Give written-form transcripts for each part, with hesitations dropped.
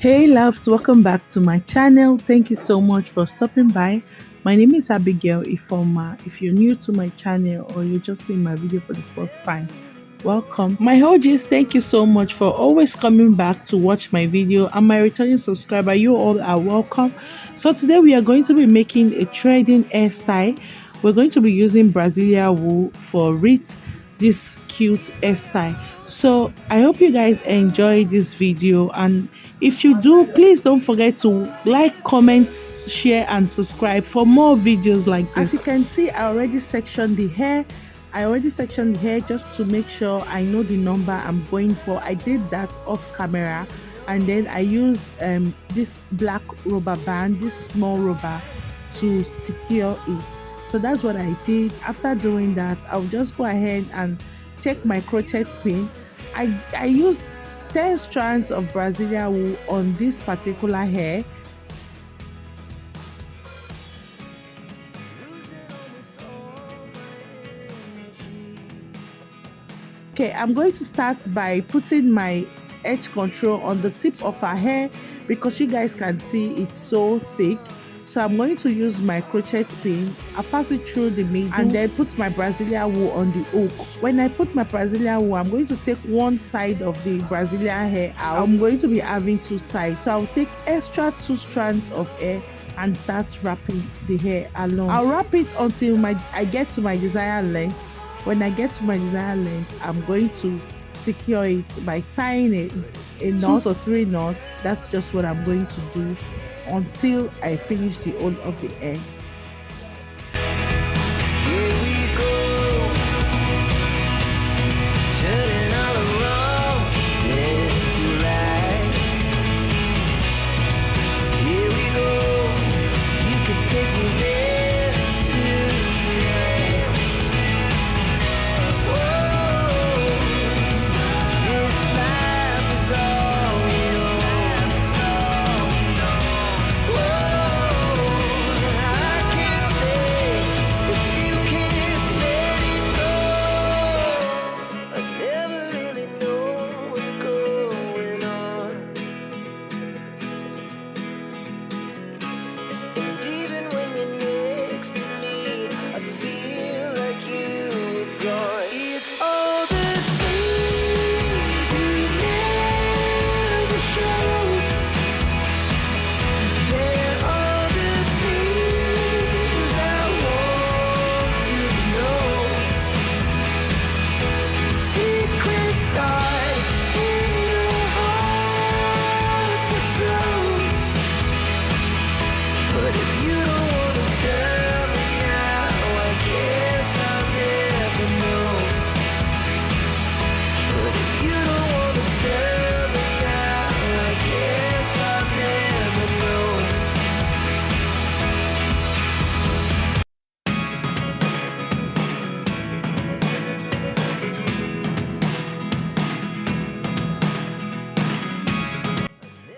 Hey loves, welcome back to my channel. Thank you so much for stopping by. My name is Abigail Ifoma. If you're new to my channel or you're just seeing my video for the first time, welcome. My OGs, thank you so much for always coming back to watch my video, and my returning subscriber, you all are welcome. So today we are going to be making a threading hairstyle. We're going to be using Brazilian wool for it, this cute hairstyle. So I hope you guys enjoy this video, and if you do, please don't forget to like, comment, share and subscribe for more videos like this. As you can see, I already sectioned the hair. Just to make sure I know the number I'm going for. I did that off camera, and then I used this black rubber band, this small rubber, to secure it. So that's what I did. After doing that, I'll just go ahead and take my crochet pin. I used 10 strands of Brazilian wool on this particular hair. Okay, I'm going to start by putting my edge control on the tip of her hair, because you guys can see it's so thick. So I'm going to use my crochet pin. I pass it through the middle and then put my Brazilian wool on the hook. When I put my Brazilian wool, I'm going to take one side of the Brazilian hair out. I'm going to be having two sides, so I'll take extra 2 strands of hair and start wrapping the hair along. I'll wrap it until I get to my desired length. When I get to my desired length, I'm going to secure it by tying a knot or 3 knots. That's just what I'm going to do until I finish the whole of the hair.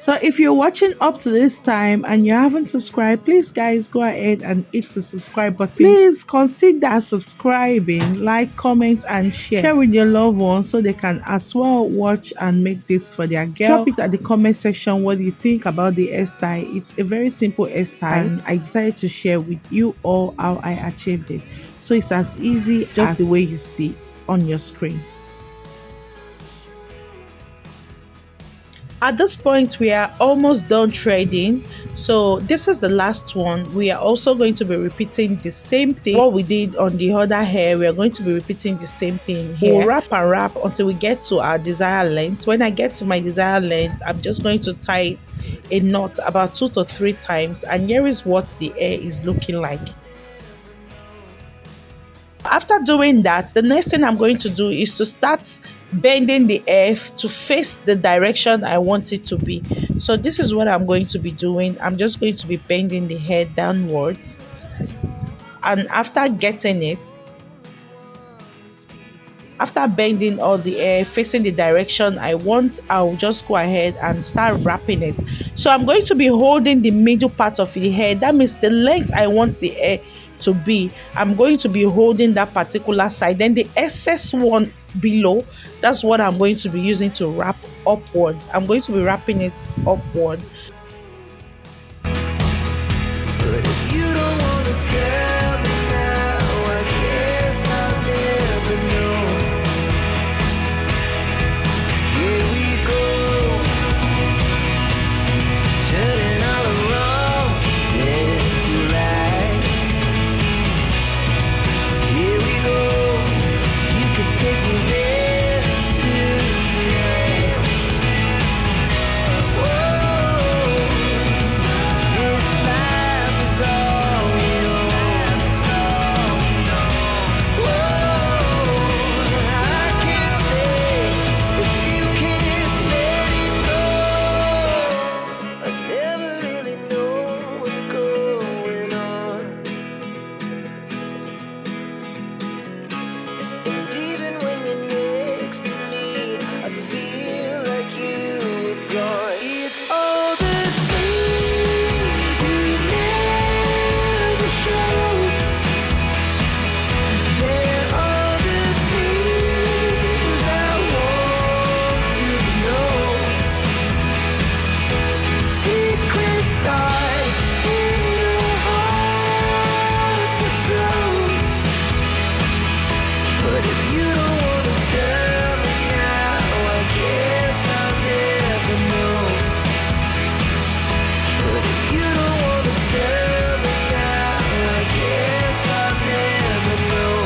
So if you're watching up to this time and you haven't subscribed, please guys go ahead and hit the subscribe button. Please consider subscribing, like, comment and share with your loved ones so they can as well watch and make this for their girl. Drop it at the comment section what you think about the hairstyle. It's a very simple hairstyle, and I decided to share with you all how I achieved it. So it's as easy just the way you see on your screen. At this point, we are almost done threading, so this is the last one. We are also going to be repeating the same thing. What we did on the other hair, we are going to be repeating the same thing here. We'll wrap and wrap until we get to our desired length. When I get to my desired length, I'm just going to tie a knot about 2 to 3 times, and here is what the hair is looking like. After doing that, the next thing I'm going to do is to start bending the hair to face the direction I want it to be. So this is what I'm going to be doing. I'm just going to be bending the hair downwards, and after getting it, after bending all the hair facing the direction I want, I'll just go ahead and start wrapping it. So I'm going to be holding the middle part of the hair. That means the length I want the hair to be, I'm going to be holding that particular side. Then the excess one below, that's what I'm going to be using to wrap upward. I'm going to be wrapping it upward. But if you don't wanna tell me now, I guess I'll never know. Here we go, turning all the wrongs into rights. Here we go, you can take me there tonight. Whoa, this life is all we know. Whoa, I can't stay if you can't let it go. I never really know what's going on, and even when you're next to me, I feel like you were gone. It's all the things you never show. They're all the things I want to know. Secrets start in the heart so slow. But if you don't wanna tell me now, I guess I'll never know. But if you don't wanna tell me now, I guess I'll never know.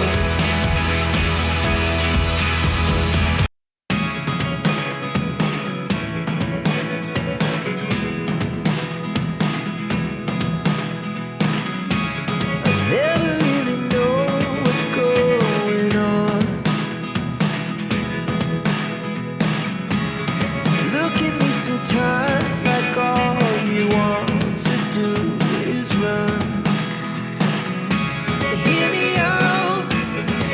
I never really know what's going on. Look at me sometimes like all you want to do is run. Hear me out,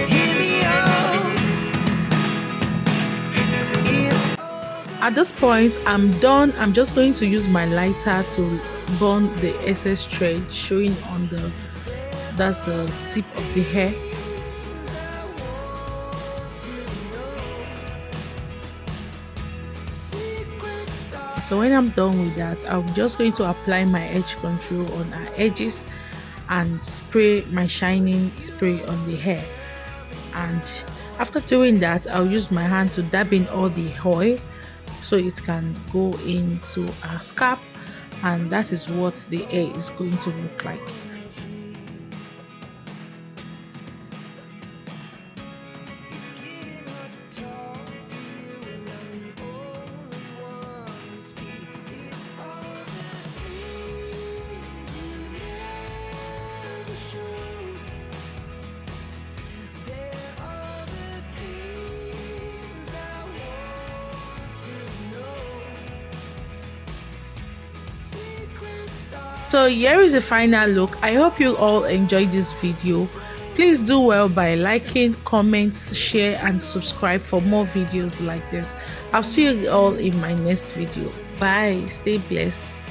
hear me out. It's At this point, I'm done. I'm just going to use my lighter to burn the excess thread showing on the that's the tip of the hair. So when I'm done with that, I'm just going to apply my edge control on our edges and spray my shining spray on the hair. And after doing that, I'll use my hand to dab in all the oil so it can go into our scalp, and that is what the hair is going to look like. So here is the final look. I hope you all enjoyed this video. Please do well by liking, comments, share and subscribe for more videos like this. I'll see you all in my next video. Bye. Stay blessed.